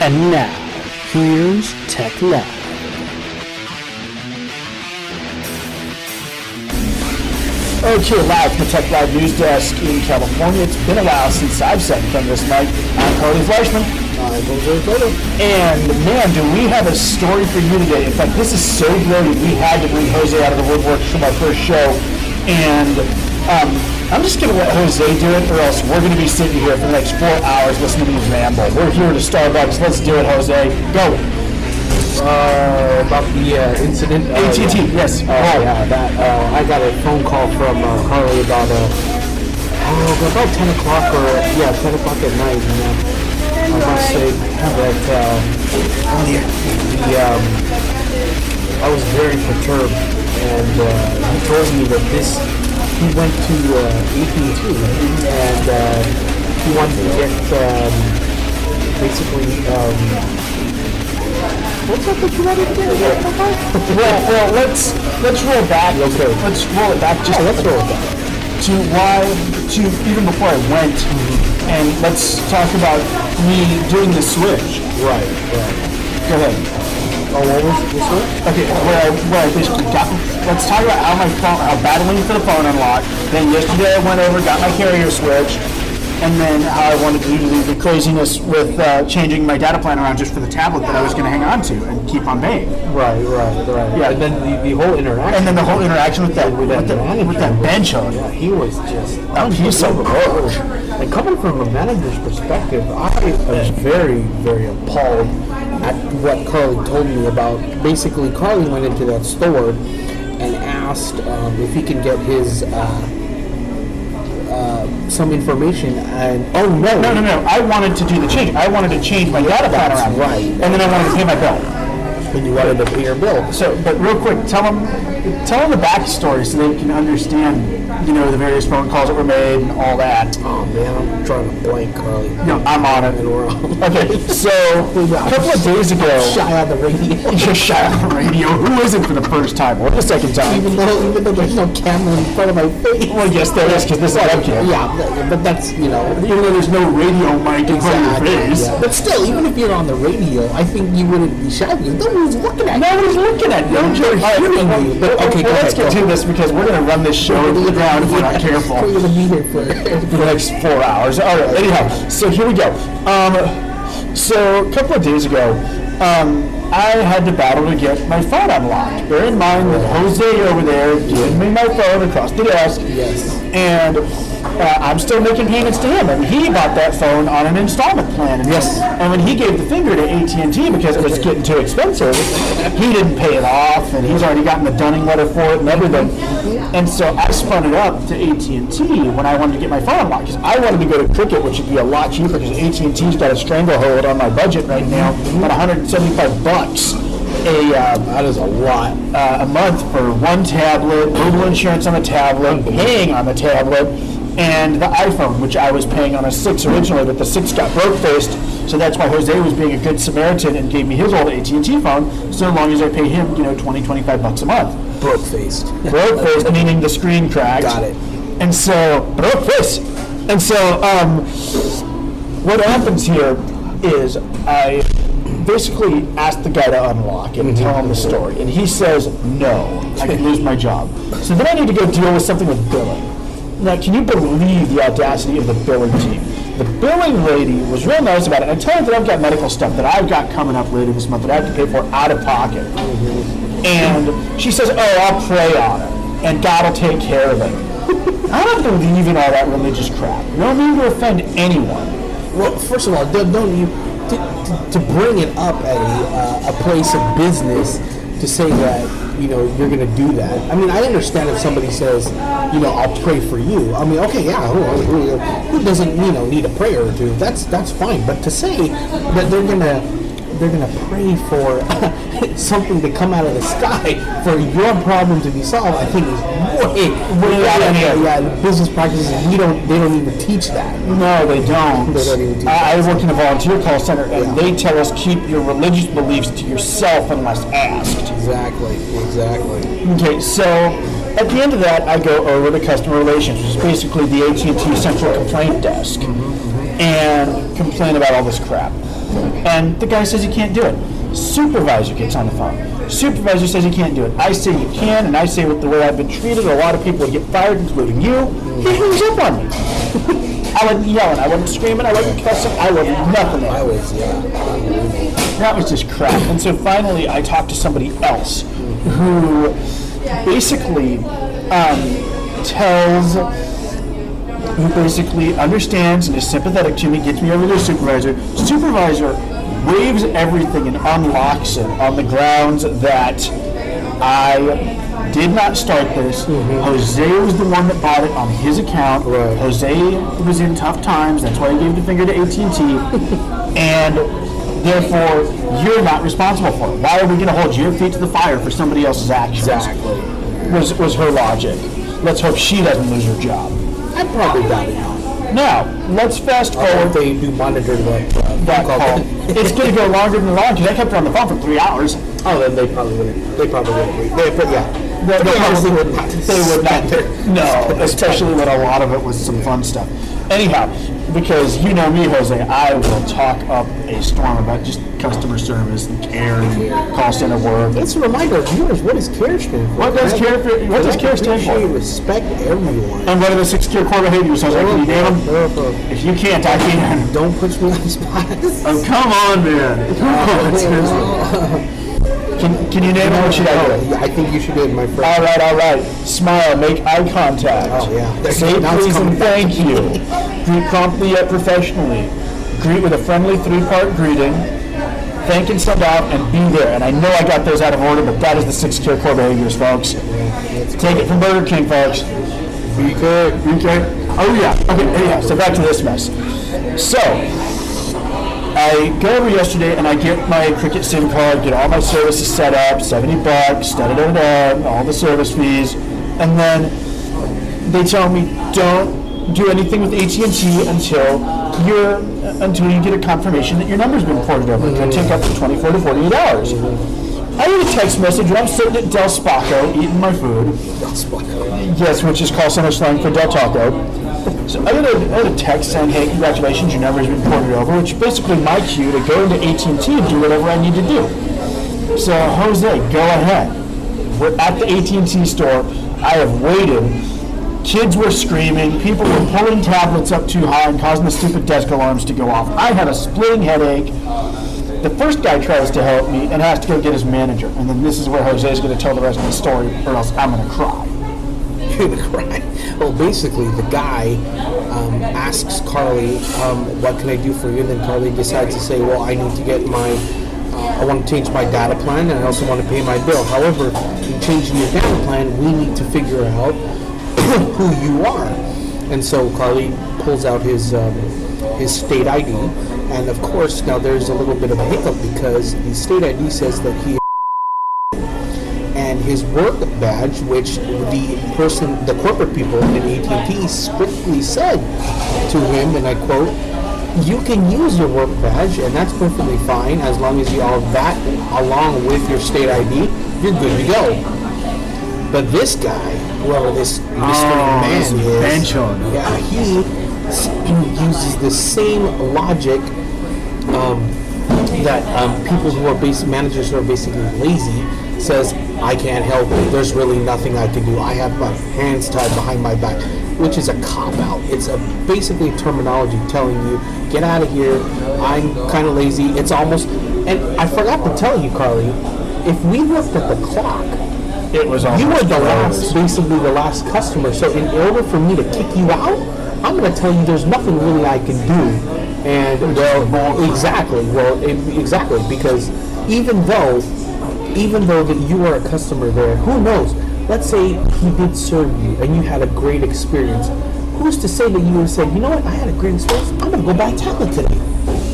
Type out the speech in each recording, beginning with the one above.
And now, here's TechLive. Okay, live from the TechLive News Desk in California. It's been a while since I've sat in front of this mic. I'm Carly Fleischman. And man, do we have a story for you today. In fact, this is so loaded, we had to bring Jose out of the woodwork from our first show. And I'm just going to let Jose do it, or else we're going to be sitting here for the next 4 hours listening to me ramble. We're here to Starbucks. Let's do it, Jose. Go. About the incident. AT&T, yes. I got a phone call from Carly about 10 o'clock 10 o'clock at night. And I must say that I was very perturbed, and he told me that he went to AT&T and he wanted to get what's up that you wanted to get? Well, let's roll back. Okay. Let's roll it back. Let's roll it back. To even before I went, and let's talk about me doing the switch. Right. Go ahead. Oh, what was the switch? Okay, where I basically got. Let's talk about how battling for the phone unlocked. Then yesterday I went over, got my carrier switch. And then how I wanted to do the craziness with changing my data plan around just for the tablet that I was going to hang on to and keep on paying. Right. Yeah. And then the whole interaction. And then the whole interaction with that bench on. Yeah, he was just a piece of work. And coming from a manager's perspective, I was very, very appalled at what Carly told me about. Basically, Carly went into that store and asked if he could get his some information, and No. I wanted to do the change. I wanted to change my data plan around. Right. And then I wanted to pay my bill. And you wanted to pay your bill. So, but real quick, tell them the backstory so they can understand, the various phone calls that were made and all that. Oh man, I'm trying to blank, Carly. No, I'm on it. And we're on. Okay, so a couple of days ago, shy on the radio. You're shy on the radio. Who isn't for the first time or the second time? Even though there's no camera in front of my face. Well, yes, there is, because this is a webcam. Yeah, but that's even though there's no radio mic in front of your face. Yeah. But still, even if you're on the radio, I think you wouldn't be shy because nobody's looking at you. Nobody's looking at you. They're hearing you. But okay, let's get to this because we're going to run this show to the ground if we're not careful. We're going to be here for the next 4 hours. All right, anyhow, so here we go. So a couple of days ago, I had to battle to get my phone unlocked. Bear in mind that Jose over there gave me my phone across the desk. Yes. And I'm still making payments to him. And he bought that phone on an installment plan. And yes. And when he gave the finger to AT&T because it was getting too expensive, he didn't pay it off, and he's already gotten the dunning letter for it and everything. And so I spun it up to AT&T when I wanted to get my phone unlocked because I wanted to go to Cricket, which would be a lot cheaper because AT&T's got a stranglehold on my budget right now, about $175. That is a lot. A month for one tablet, mobile insurance on the tablet, paying on the tablet, and the iPhone, which I was paying on a 6 originally, but the 6 got broke-faced, so that's why Jose was being a good Samaritan and gave me his old AT&T phone, so long as I pay him, $20-25 a month. Broke-faced. Broke-faced, meaning the screen cracked. Got it. And so, broke-faced. And so, what happens here is I basically asked the guy to unlock it and tell him the story, and he says no, I could lose my job. So then I need to go deal with something with billing. Now, can you believe the audacity of the billing team? The billing lady was real nice about it. I tell her that I've got medical stuff that I've got coming up later this month that I have to pay for out of pocket. And she says, I'll pray on it, and God will take care of it. I don't believe in all that religious crap. You don't mean to offend anyone. Well, first of all, don't you to bring it up at a place of business to say that you're going to do that. I mean, I understand if somebody says, I'll pray for you. I mean, okay, yeah, who doesn't need a prayer or two? That's fine. But to say that they're gonna pray for something to come out of the sky for your problem to be solved, I think is way out of here. Yeah, business practices, they don't even teach that. No, they don't. They don't even teach I work in a volunteer call center, and they tell us keep your religious beliefs to yourself unless asked. Exactly. Okay, so at the end of that, I go over to customer relations, which is basically the AT&T central complaint desk, and complain about all this crap. And the guy says he can't do it. Supervisor gets on the phone. Supervisor says he can't do it. I say you can, and I say with the way I've been treated, a lot of people would get fired, including you. He hangs up on me. I wasn't yelling, I wasn't screaming, I wasn't cussing, I wasn't nothing. I was, That was just crap. And so finally I talked to somebody else who basically understands and is sympathetic to me, gets me over to the supervisor. Supervisor waives everything and unlocks it on the grounds that I did not start this. Jose was the one that bought it on his account. Right. Jose was in tough times. That's why he gave the finger to AT&T. And therefore, you're not responsible for it. Why are we going to hold your feet to the fire for somebody else's actions? Exactly. Was her logic. Let's hope she doesn't lose her job. I probably got it. Now, let's fast forward. If they do monitor that call. It's going to go longer than long because I kept her on the phone for 3 hours. Oh, then they probably wouldn't. They probably wouldn't. They would not. They would not. No, especially when a lot of it was some fun stuff. Anyhow, because you know me, Jose, I will talk up a storm about just customer service and care and call center work. It's a reminder of viewers, what does CARE stand for? What does CARE stand for? Respect everyone. And what are the 6 CARE core behaviors? Jose, can you name them? If you can't, I can. Don't put me on the spot. Oh, come on, man. Come on, Can you name it? What should I do? I think you should do it, my friend. All right. Smile, make eye contact. Oh, yeah. Say please and thank you. Greet promptly yet professionally. Greet with a friendly 3-part greeting. Thank and send out and be there. And I know I got those out of order, but that is the 6 CARE core behaviors, folks. Take it from Burger King, folks. Be good. Oh, yeah. Okay, yeah. So back to this mess. So, I go over yesterday and I get my Cricket SIM card, get all my services set up, $70, da-da-da-da, all the service fees, and then they tell me don't do anything with AT&T until you get a confirmation that your number's been ported over. It could take up to 24 to 48 hours. I get a text message when I'm sitting at Del Spaco eating my food. Del Spaco. Yes, which is call center slang for Del Taco. So I got a text saying, hey, congratulations, your number has been ported over, which is basically my cue to go into AT&T and do whatever I need to do. So, Jose, go ahead. We're at the AT&T store. I have waited. Kids were screaming. People were pulling tablets up too high and causing the stupid desk alarms to go off. I had a splitting headache. The first guy tries to help me and has to go get his manager. And then this is where Jose is going to tell the rest of the story, or else I'm going to cry. You're going to cry? Well, basically, the guy asks Carly, what can I do for you? And then Carly decides to say, well, I need to get I want to change my data plan, and I also want to pay my bill. However, in changing your data plan, we need to figure out who you are. And so Carly pulls out his state ID, and of course, now there's a little bit of a hiccup because the state ID says that he and his work badge, which the corporate people in AT&T strictly said to him, and I quote, you can use your work badge, and that's perfectly fine as long as you have that along with your state ID, you're good to go. But this guy, well, this mystery man he uses the same logic that people who are managers who are basically lazy says, I can't help it. There's really nothing I can do. I have my hands tied behind my back, which is a cop-out. It's basically terminology telling you, get out of here. I'm kind of lazy. It's almost, and I forgot to tell you, Carly, if we looked at the clock, it was you were basically the last customer. So in order for me to kick you out, I'm going to tell you there's nothing really I can do. And exactly, because even though that you are a customer there, who knows? Let's say he did serve you and you had a great experience. Who's to say that you would have said, you know what, I had a great experience, I'm going to go buy a tablet today.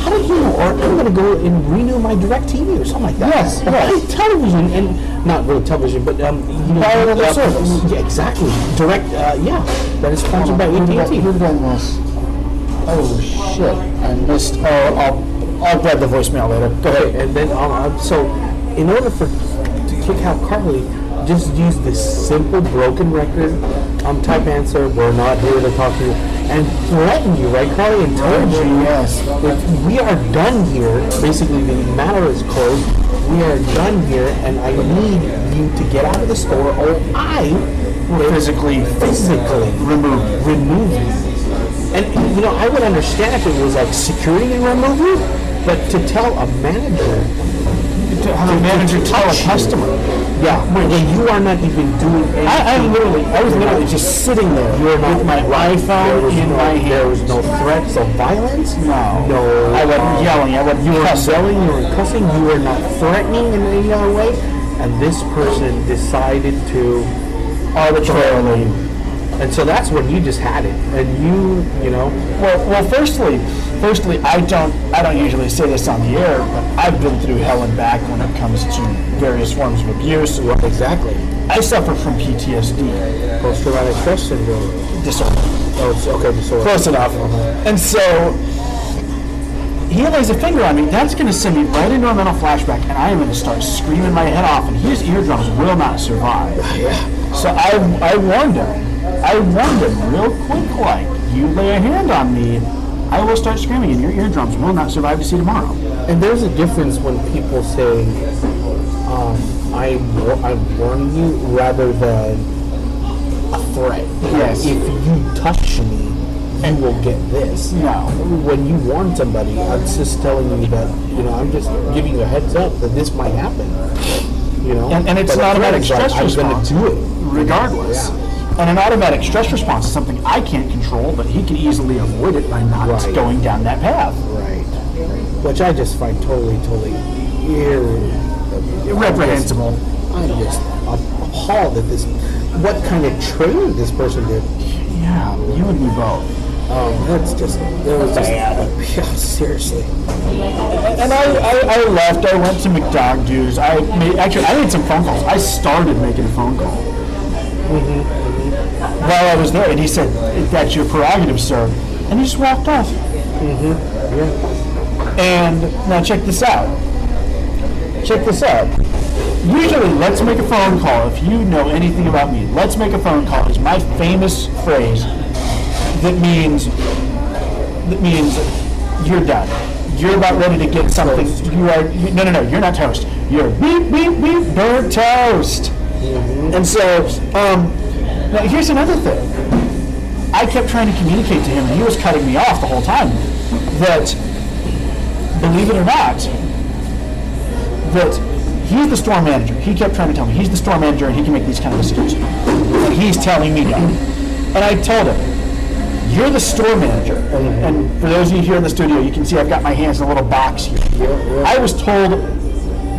How did you know? Or I'm going to go and renew my DirecTV or something like that. Yes, right. Television, and not really television, but wireless service. Yeah, exactly. Direct, that is sponsored by AT&T. Who did I miss? Oh shit! I missed. I'll grab the voicemail later. Go ahead. And then so, in order to kick out Carly, just use this simple broken record type answer. We're not here to talk to you. and threatened you, right, Carly, and told you, Yes. if we are done here, basically the matter is closed, we are done here, and I need you to get out of the store, or I will physically remove you. And, I would understand if it was like security and remove you, but to tell a manager, Have a manager tell a customer. yeah, when you are not even doing anything. I was literally just sitting there with my iPhone in my hand. There was no threats of violence. No. I wasn't yelling. I wasn't You were cussing. yelling, you were cussing, you were not threatening in any other way. And this person decided to arbitrarily. And so that's when you just had it. And Well, firstly, I don't usually say this on the air, but I've been through hell and back when it comes to various forms of abuse. well, exactly. I suffer from PTSD Post-traumatic stress syndrome. disorder. Oh, it's okay, disorder. Close enough. And so he lays a finger on me. That's going to send me right into a mental flashback, and I am going to start screaming my head off, and his eardrums will not survive. Yeah. So I warned him. I warned him real quick, like, you lay a hand on me, I will start screaming, and your eardrums will not survive to see tomorrow. And there's a difference when people say, I'm warning you, rather than a threat. Yes. If you touch me, you will get this. No. When you warn somebody, I'm just telling you that, I'm just giving you a heads up that this might happen. And it's But an a automatic threat is stress like, I'm response. going to do it. Regardless. Yeah. And an automatic stress response is something I can't control, but he can easily avoid it by not Right. going down that path. Right. Which I just find totally Reprehensible. I'm just appalled at this. What kind of training this person did? Yeah, you and me both. That's just bad. Yeah, seriously. And I left. I went to McDonald's. I made some phone calls. I started making a phone call while I was there, and he said, "That's your prerogative, sir," and he just walked off. Yeah. And now check this out. Check this out. Usually, let's make a phone call. If you know anything about me, let's make a phone call is my famous phrase that means you're done. You're about ready to get something. No, you're not toast. You're beep, beep, beep, burnt toast. And so, now here's another thing. I kept trying to communicate to him, and he was cutting me off the whole time, that, believe it or not, that he's the store manager. He kept trying to tell me he's the store manager and he can make these kind of decisions. And he's telling me no. And I told him, you're the store manager. And for those of you here in the studio, you can see I've got my hands in a little box here. I was told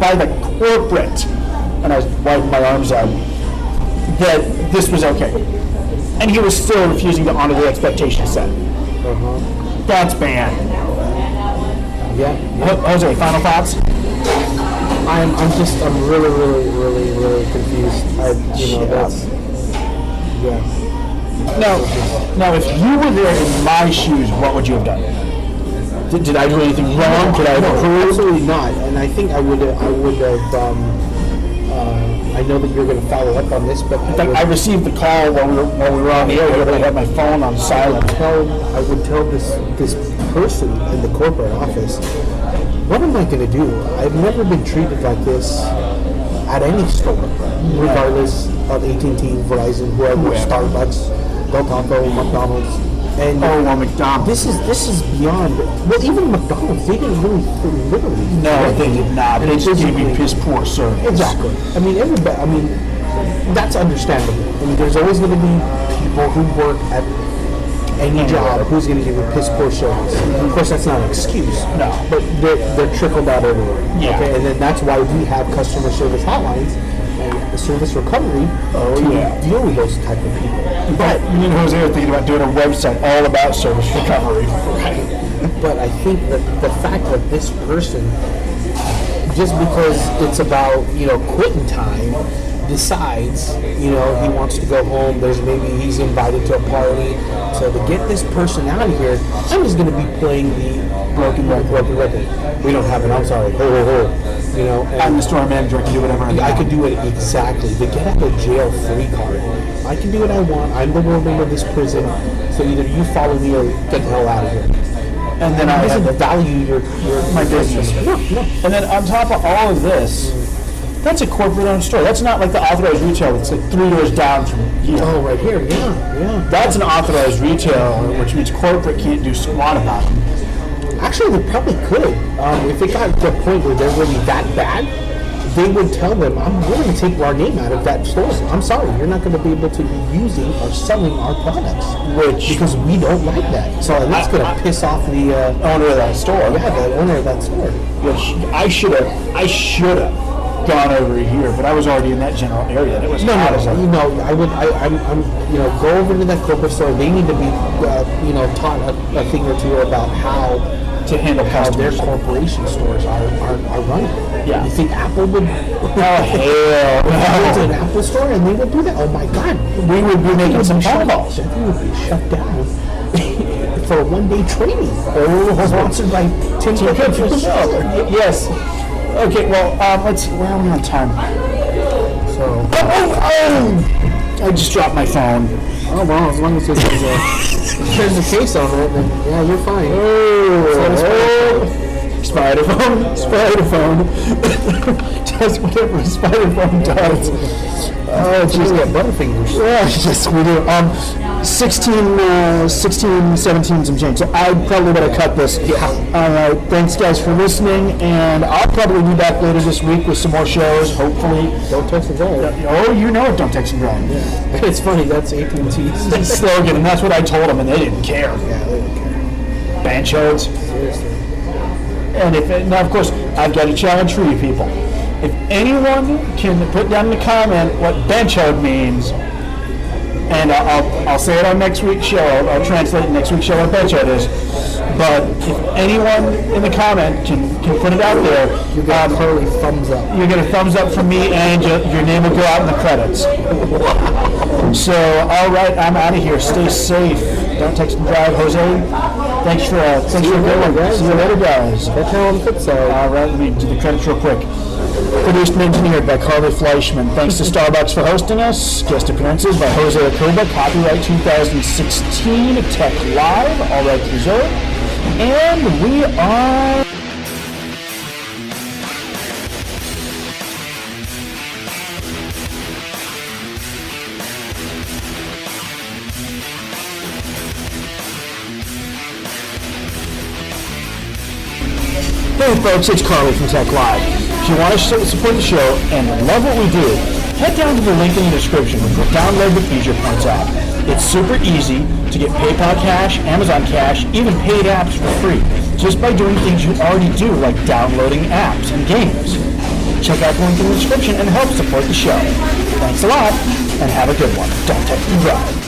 by the corporate, and I was wiping my arms out, that this was okay. And he was still refusing to honor the expectation set. That's bad. Yeah. Jose, final thoughts? I'm really confused. That's Now, if you were there in my shoes, what would you have done? Did I do anything wrong? Did I No, approve? absolutely not. And I think I would have. I know that you're going to follow up on this, but In fact, I received the call while we were on the air, but I had my phone on silent. I would tell this person in the corporate office, what am I going to do? I've never been treated like this at any store, regardless of AT&T, Verizon, whoever, Starbucks, Del Taco, McDonald's. And McDonald's. This is beyond. Well, even McDonald's, they didn't really literally. No, they did not. And They it's just gave me basically- piss poor service. Exactly. I mean, everybody. I mean, that's understandable. I mean, there's always going to be people who work at any job who's going to give you piss poor service. Of course, that's not an excuse. No. But they're trickled out everywhere. Yeah. Okay, and then that's why we have customer service hotlines and service recovery to deal with those type of people. But me and Jose are thinking about doing a website all about service recovery. But I think that the fact that this person, just because it's about, quitting time, decides, he wants to go home, maybe he's invited to a party. So to get this person out of here, I'm just going to be playing the broken record. We don't have it, I'm sorry. I'm the store manager, I can do whatever I want. I could do it exactly. The get out of jail free card I can do what I want. I'm the warden of this prison. So either you follow me or get the hell out of here. And then I I doesn't had value my business. No. And then on top of all of this, that's a corporate-owned store. That's not like the authorized retail that's like 3 doors down from here. Oh, right here. Yeah. That's an authorized retailer, which means corporate can't do squat about it. Actually, they probably could. If it got to a point where they're really that bad, they would tell them, I'm willing to take our name out of that store. I'm sorry, you're not going to be able to be using or selling our products. Because we don't like that. So that's going to piss off the Owner of that store. yeah, the owner of that store. Which I should have gone over here, but I was already in that general area. And it was hot as a- I'm go over to that corporate store. They need to be, taught a thing or two about how to handle their customers. corporation stores are running. Yeah. You think Apple would Oh hell! go to an Apple store and they would do that? Oh my God. We would be making some phone calls. That thing would be shut down for a one-day training. Sponsored by Tim Cook's. Yes. Okay. Well, let's. Where are we on time? So, I just dropped my phone. oh well, as long as there's a case on it, then yeah, you're fine. Spider phone. Does whatever a spider phone does. Oh, Jeez, jeez. got butterfingers. Yeah, yes, we do. 16, 17, some change. So I probably better cut this. Yeah. All right. Thanks, guys, for listening. And I'll probably be back later this week with some more shows, hopefully. Don't text and drive. Oh, you know it. Don't text and drive. It's funny, that's AT&T's slogan, and that's what I told them, and they didn't care. Yeah, they don't care. Banchodes. Seriously. And now, of course, I've got a challenge for you people. If anyone can put down in the comment what benchode means, and I'll say it on next week's show. I'll translate next week's show what benchode is. But if anyone in the comment can put it out there, You got a curly thumbs up. you get a thumbs up from me, and your name will go out in the credits. So, all right, I'm out of here. Stay safe. Don't text and drive, Jose. Thanks for a good one, guys. See you later, guys. That's how on the flip side. All right, let me do the credits real quick. Produced and engineered by Carly Fleischman. Thanks to Starbucks for hosting us. Guest appearances by Jose Acoba. Copyright 2016. Tech Live. All rights reserved. And we are... Hey folks, it's Carly from TechLive. If you want to support the show and love what we do, head down to the link in the description and download the Feature Points app. It's super easy to get PayPal Cash, Amazon Cash, even paid apps for free, just by doing things you already do, like downloading apps and games. Check out the link in the description and help support the show. Thanks a lot, and have a good one. Don't text and drive.